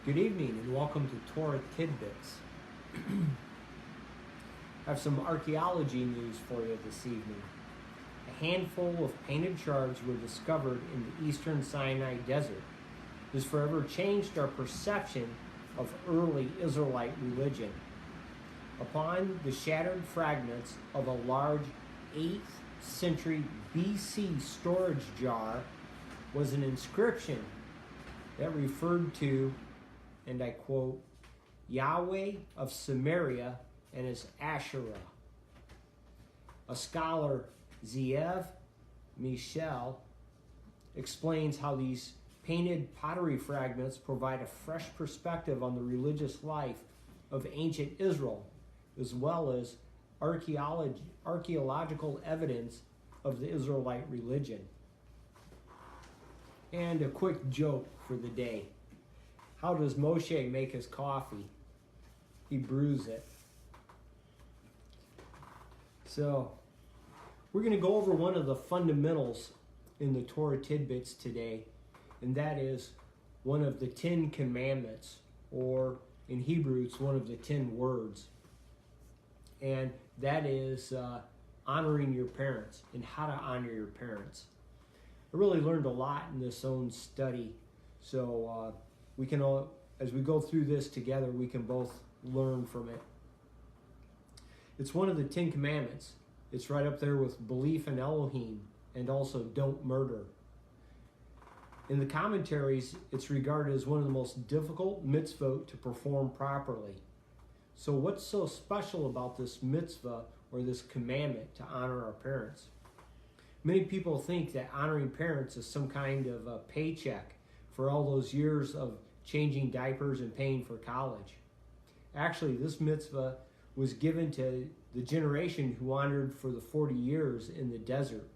Good evening and welcome to Torah Tidbits. I have some archaeology news for you this evening. A handful of painted shards were discovered in the eastern Sinai desert. This forever changed our perception of early Israelite religion. Upon the shattered fragments of a large 8th century BC storage jar was an inscription that referred to, and I quote, Yahweh of Samaria and his Asherah. A scholar, Zeev Michel, explains how these painted pottery fragments provide a fresh perspective on the religious life of ancient Israel, as well as archaeological evidence of the Israelite religion. And a quick joke for the day. How does Moshe make his coffee? He brews it. So, we're going to go over one of the fundamentals in the Torah tidbits today, and that is one of the 10 commandments, or in Hebrew, it's one of the 10 words. And that is honoring your parents and how to honor your parents. I really learned a lot in this own study, so we can all, as we go through this together, we can both learn from it. It's one of the 10 commandments. It's right up there with belief in Elohim and also don't murder. In the commentaries, it's regarded as one of the most difficult mitzvot to perform properly. So what's so special about this mitzvah or this commandment to honor our parents? Many people think that honoring parents is some kind of a paycheck for all those years of changing diapers and paying for college. Actually, this mitzvah was given to the generation who wandered for the 40 years in the desert.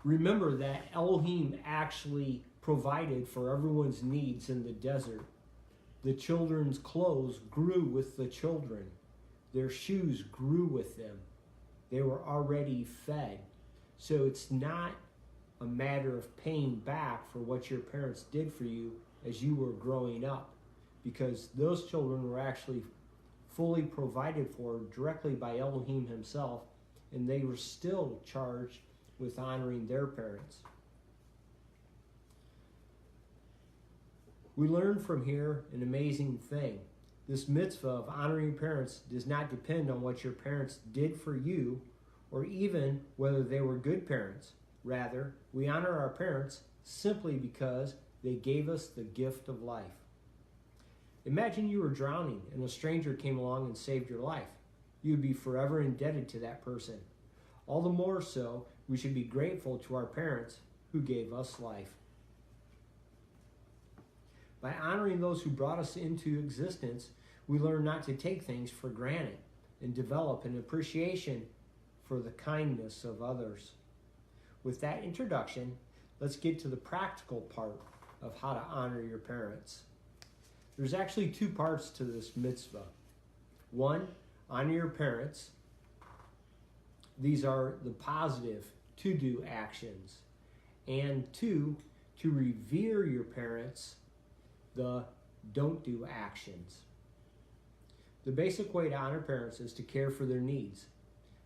Remember that Elohim actually provided for everyone's needs in the desert. The children's clothes grew with the children. Their shoes grew with them. They were already fed. So it's not a matter of paying back for what your parents did for you as you were growing up, because those children were actually fully provided for directly by Elohim himself, and they were still charged with honoring their parents. We learn from here an amazing thing. This mitzvah of honoring parents does not depend on what your parents did for you or even whether they were good parents. Rather, we honor our parents simply because they gave us the gift of life. Imagine you were drowning and a stranger came along and saved your life. You would be forever indebted to that person. All the more so, we should be grateful to our parents who gave us life. By honoring those who brought us into existence, we learn not to take things for granted and develop an appreciation for the kindness of others. With that introduction, let's get to the practical part of how to honor your parents. There's actually 2 parts to this mitzvah. 1, honor your parents. These are the positive to-do actions. And 2, to revere your parents, the don't-do actions. The basic way to honor parents is to care for their needs.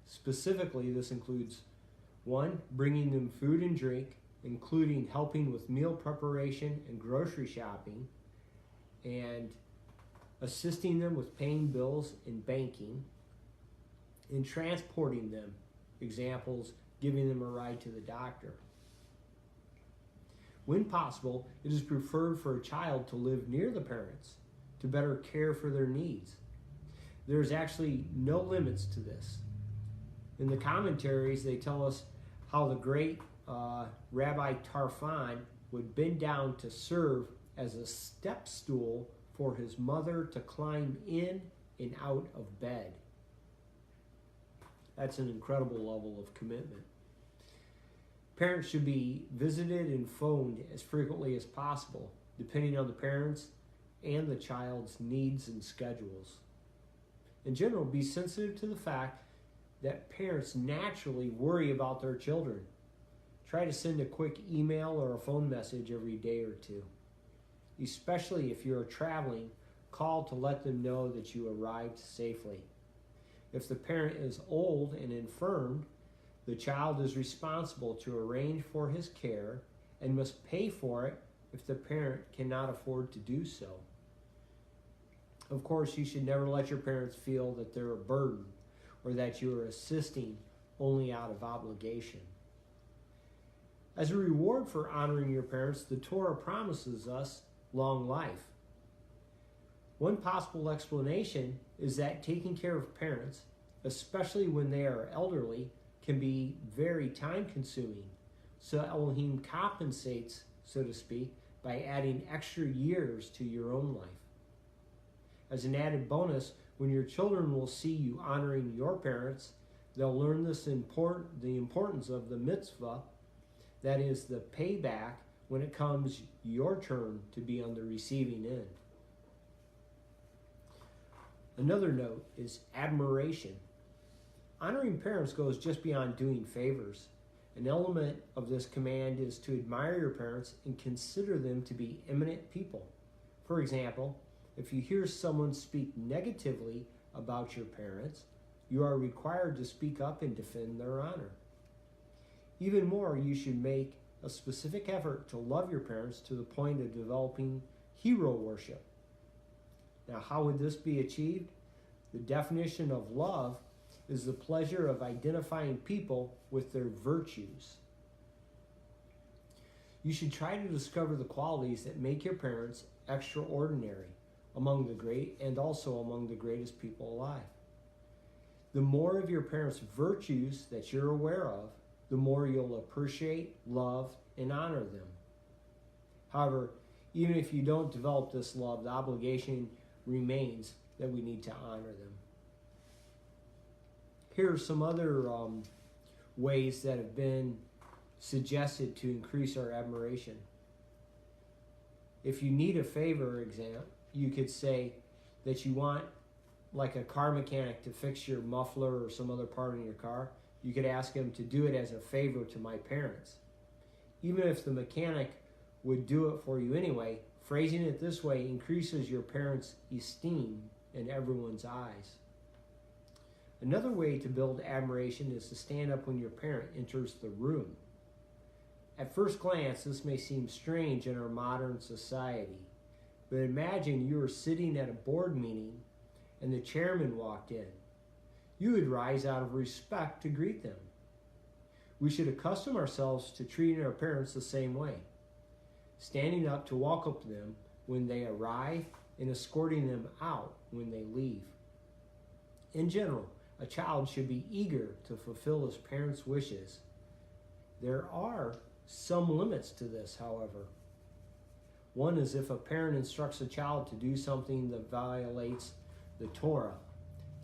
Specifically, this includes 1, bringing them food and drink, including helping with meal preparation and grocery shopping, and assisting them with paying bills and banking, and transporting them. Examples, giving them a ride to the doctor. When possible, it is preferred for a child to live near the parents to better care for their needs. There is actually no limits to this. In the commentaries, they tell us how the great Rabbi Tarfon would bend down to serve as a step stool for his mother to climb in and out of bed. That's an incredible level of commitment. Parents should be visited and phoned as frequently as possible, depending on the parents and the child's needs and schedules. In general, be sensitive to the fact that parents naturally worry about their children. Try to send a quick email or a phone message every day or two. especially if you are traveling, call to let them know that you arrived safely. If the parent is old and infirmed, the child is responsible to arrange for his care and must pay for it if the parent cannot afford to do so. Of course, you should never let your parents feel that they're a burden or that you are assisting only out of obligation. As a reward for honoring your parents, the Torah promises us long life. One possible explanation is that taking care of parents, especially when they are elderly, can be very time-consuming. So Elohim compensates, so to speak, by adding extra years to your own life. As an added bonus, when your children will see you honoring your parents, they'll learn the importance of the mitzvah, that is the payback, when it comes your turn to be on the receiving end. Another note is admiration. Honoring parents goes just beyond doing favors. An element of this command is to admire your parents and consider them to be eminent people. For example, if you hear someone speak negatively about your parents, you are required to speak up and defend their honor. Even more, you should make a specific effort to love your parents to the point of developing hero worship. Now, how would this be achieved? The definition of love is the pleasure of identifying people with their virtues. You should try to discover the qualities that make your parents extraordinary among the great and also among the greatest people alive. The more of your parents' virtues that you're aware of, the more you'll appreciate, love, and honor them. However, even if you don't develop this love, the obligation remains that we need to honor them. Here are some other ways that have been suggested to increase our admiration. If you need a favor, you could say that you want like a car mechanic to fix your muffler or some other part in your car. You could ask him to do it as a favor to my parents. Even if the mechanic would do it for you anyway, phrasing it this way increases your parents' esteem in everyone's eyes. Another way to build admiration is to stand up when your parent enters the room. At first glance, this may seem strange in our modern society, but imagine you were sitting at a board meeting and the chairman walked in. You would rise out of respect to greet them. We should accustom ourselves to treating our parents the same way, standing up to welcome them when they arrive and escorting them out when they leave. In general, a child should be eager to fulfill his parents' wishes. There are some limits to this, however. One is if a parent instructs a child to do something that violates the Torah,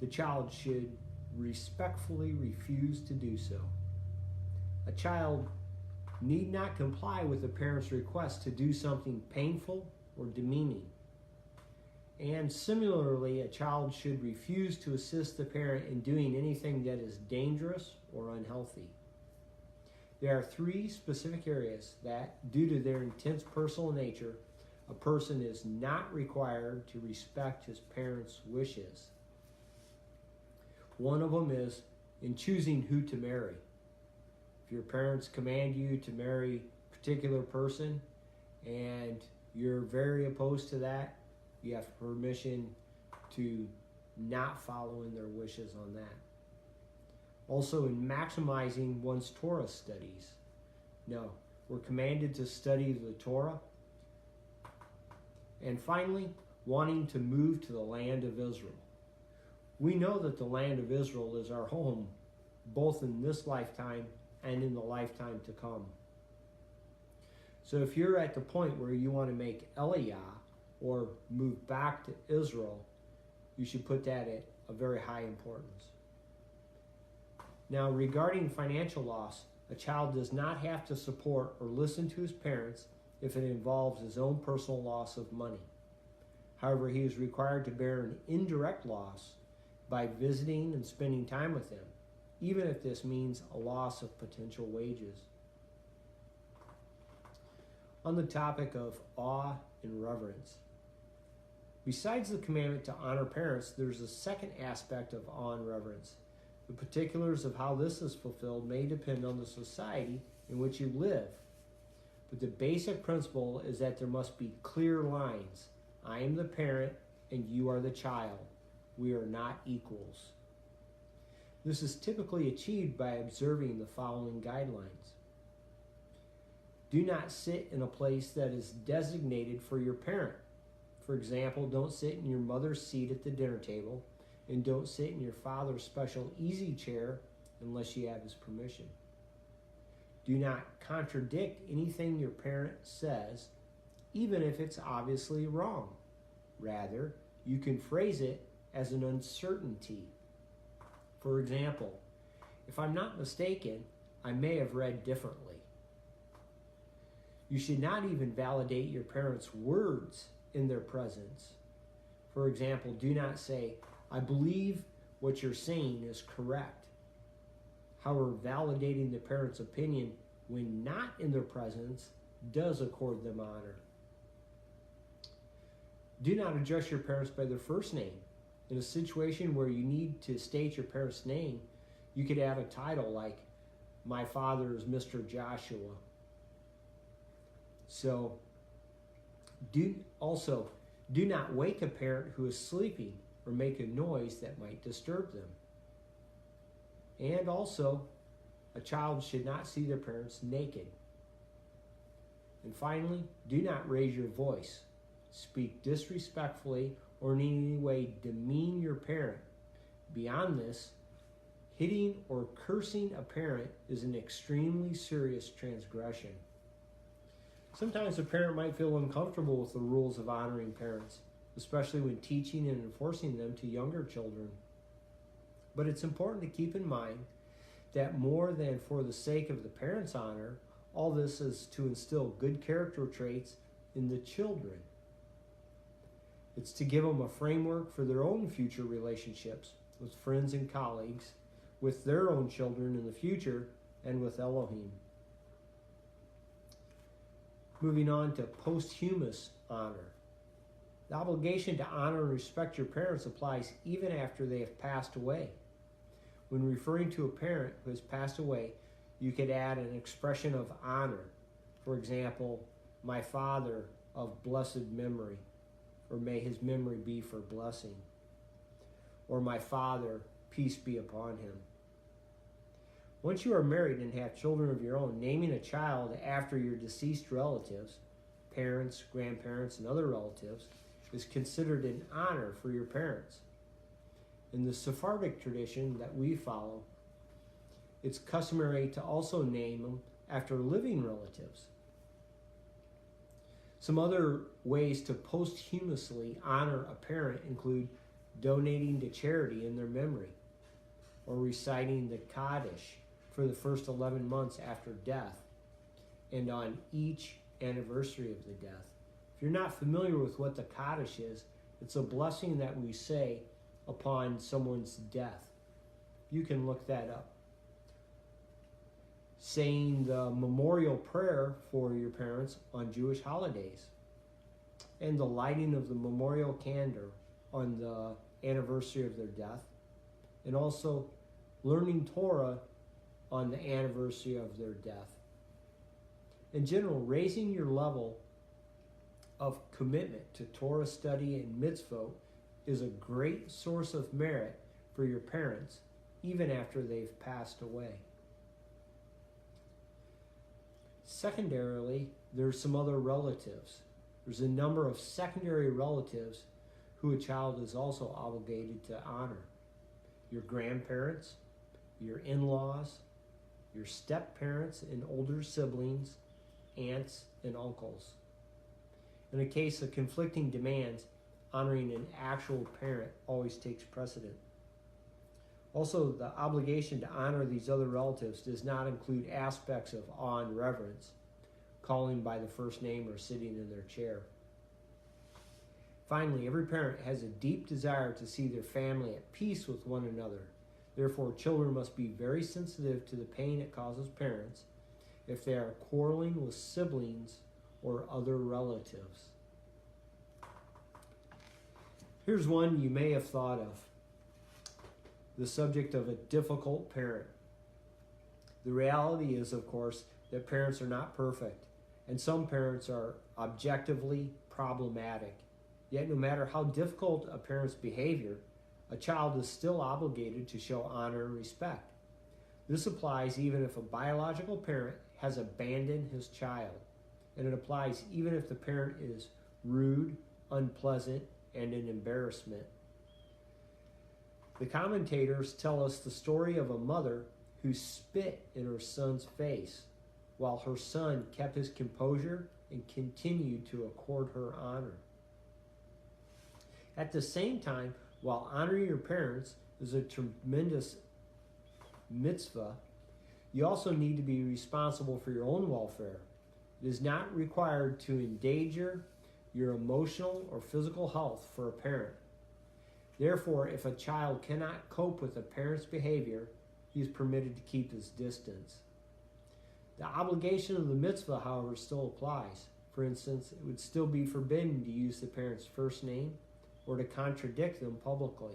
the child should respectfully refuse to do so. A child need not comply with the parent's request to do something painful or demeaning. And similarly, a child should refuse to assist the parent in doing anything that is dangerous or unhealthy. There are 3 specific areas that, due to their intense personal nature, a person is not required to respect his parents' wishes. One of them is in choosing who to marry. If your parents command you to marry a particular person and you're very opposed to that, you have permission to not follow in their wishes on that. Also, in maximizing one's Torah studies. No, we're commanded to study the Torah. And finally, wanting to move to the land of Israel. We know that the land of Israel is our home, both in this lifetime and in the lifetime to come. So if you're at the point where you want to make Aliyah, or move back to Israel, you should put that at a very high importance. Now, regarding financial loss, a child does not have to support or listen to his parents if it involves his own personal loss of money. However, he is required to bear an indirect loss by visiting and spending time with them, even if this means a loss of potential wages. On the topic of awe and reverence. Besides the commandment to honor parents, there's a second aspect of awe and reverence. The particulars of how this is fulfilled may depend on the society in which you live. But the basic principle is that there must be clear lines. I am the parent and you are the child. We are not equals. This is typically achieved by observing the following guidelines. Do not sit in a place that is designated for your parent. For example, don't sit in your mother's seat at the dinner table, and don't sit in your father's special easy chair unless you have his permission. Do not contradict anything your parent says, even if it's obviously wrong. Rather, you can phrase it as an uncertainty. For example, if I'm not mistaken, I may have read differently. You should not even validate your parents' words in their presence. For example, do not say, I believe what you're saying is correct. However, validating the parent's opinion when not in their presence does accord them honor. Do not address your parents by their first name. In a situation where you need to state your parent's name, you could add a title like, my father is Mr. Joshua. So, do not wake a parent who is sleeping or make a noise that might disturb them. And also, a child should not see their parents naked. And finally, do not raise your voice, speak disrespectfully, or in any way demean your parent. Beyond this, hitting or cursing a parent is an extremely serious transgression. Sometimes a parent might feel uncomfortable with the rules of honoring parents, especially when teaching and enforcing them to younger children. But it's important to keep in mind that more than for the sake of the parent's honor, all this is to instill good character traits in the children. It's to give them a framework for their own future relationships with friends and colleagues, with their own children in the future, and with Elohim. Moving on to posthumous honor. The obligation to honor and respect your parents applies even after they have passed away. When referring to a parent who has passed away, you could add an expression of honor. For example, my father of blessed memory, or may his memory be for blessing. Or my father, peace be upon him. Once you are married and have children of your own, naming a child after your deceased relatives, parents, grandparents, and other relatives, is considered an honor for your parents. In the Sephardic tradition that we follow, it's customary to also name them after living relatives. Some other ways to posthumously honor a parent include donating to charity in their memory, or reciting the Kaddish for the first 11 months after death, and on each anniversary of the death. If you're not familiar with what the Kaddish is, it's a blessing that we say upon someone's death. You can look that up. Saying the memorial prayer for your parents on Jewish holidays, and the lighting of the memorial candle on the anniversary of their death, and also learning Torah on the anniversary of their death. In general, raising your level of commitment to Torah study and mitzvot is a great source of merit for your parents, even after they've passed away. Secondarily, there's some other relatives. There's a number of secondary relatives who a child is also obligated to honor. Your grandparents, your in-laws, your step-parents and older siblings, aunts and uncles. In a case of conflicting demands, honoring an actual parent always takes precedent. Also, the obligation to honor these other relatives does not include aspects of awe and reverence, calling by the first name or sitting in their chair. Finally, every parent has a deep desire to see their family at peace with one another. Therefore, children must be very sensitive to the pain it causes parents if they are quarreling with siblings or other relatives. Here's one you may have thought of. The subject of a difficult parent. The reality is, of course, that parents are not perfect, and some parents are objectively problematic. Yet no matter how difficult a parent's behavior, a child is still obligated to show honor and respect. This applies even if a biological parent has abandoned his child, and it applies even if the parent is rude, unpleasant, and an embarrassment. The commentators tell us the story of a mother who spit in her son's face while her son kept his composure and continued to accord her honor. At the same time, while honoring your parents is a tremendous mitzvah, you also need to be responsible for your own welfare. It is not required to endanger your emotional or physical health for a parent. Therefore, if a child cannot cope with a parent's behavior, he is permitted to keep his distance. The obligation of the mitzvah, however, still applies. For instance, it would still be forbidden to use the parent's first name or to contradict them publicly.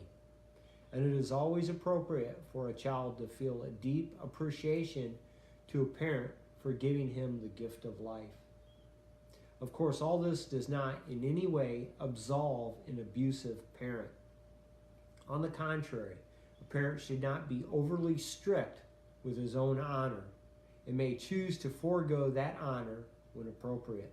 And it is always appropriate for a child to feel a deep appreciation to a parent for giving him the gift of life. Of course, all this does not in any way absolve an abusive parent. On the contrary, a parent should not be overly strict with his own honor and may choose to forego that honor when appropriate.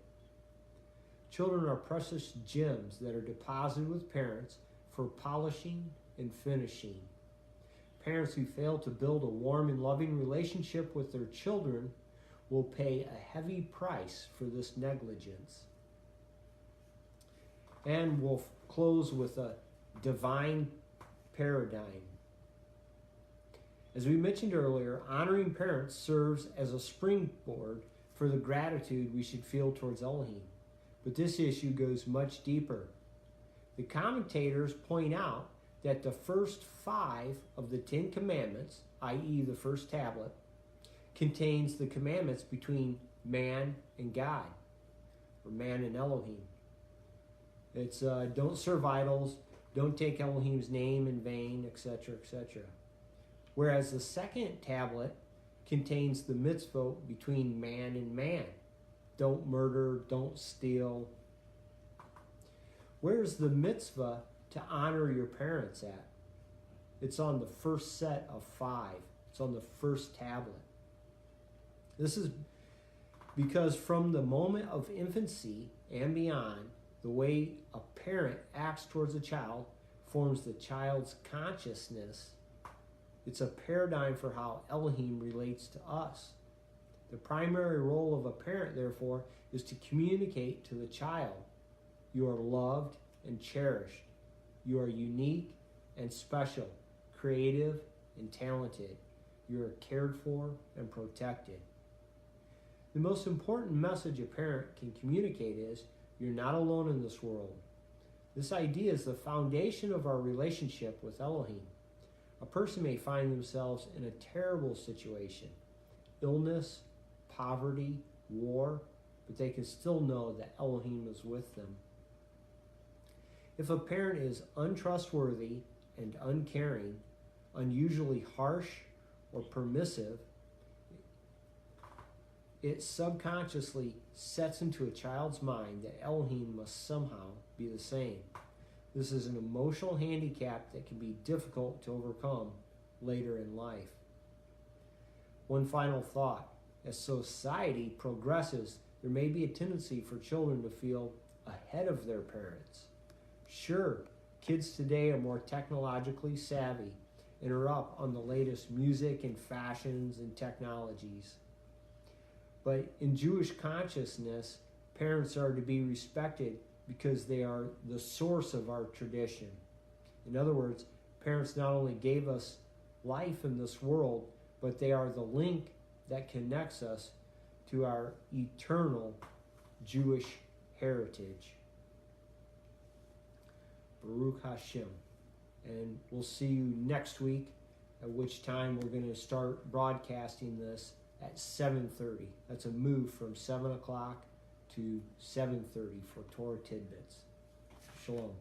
Children are precious gems that are deposited with parents for polishing and finishing. Parents who fail to build a warm and loving relationship with their children will pay a heavy price for this negligence. And we'll close with a divine paradigm. As we mentioned earlier, honoring parents serves as a springboard for the gratitude we should feel towards Elohim. But this issue goes much deeper. The commentators point out that the first 5 of the 10 commandments, i.e. the first tablet, contains the commandments between man and God, or man and Elohim. It's don't serve idols, don't take Elohim's name in vain, etc., etc. Whereas the second tablet contains the mitzvah between man and man. Don't murder, don't steal. Where's the mitzvah to honor your parents at? It's on the first set of 5. It's on the first tablet. This is because from the moment of infancy and beyond, the way a parent acts towards a child forms the child's consciousness. It's a paradigm for how Elohim relates to us. The primary role of a parent, therefore, is to communicate to the child. You are loved and cherished. You are unique and special, creative and talented. You are cared for and protected. The most important message a parent can communicate is, you're not alone in this world. This idea is the foundation of our relationship with Elohim. A person may find themselves in a terrible situation, illness, poverty, war, but they can still know that Elohim is with them. If a parent is untrustworthy and uncaring, unusually harsh or permissive, it subconsciously sets into a child's mind that Elohim must somehow be the same. This is an emotional handicap that can be difficult to overcome later in life. One final thought. As society progresses, there may be a tendency for children to feel ahead of their parents. Sure, kids today are more technologically savvy and are up on the latest music and fashions and technologies. But in Jewish consciousness, parents are to be respected because they are the source of our tradition. In other words, parents not only gave us life in this world, but they are the link that connects us to our eternal Jewish heritage. Baruch Hashem. And we'll see you next week, at which time we're going to start broadcasting this at 7:30. That's a move from 7 o'clock to 7:30 for Torah Tidbits. Shalom.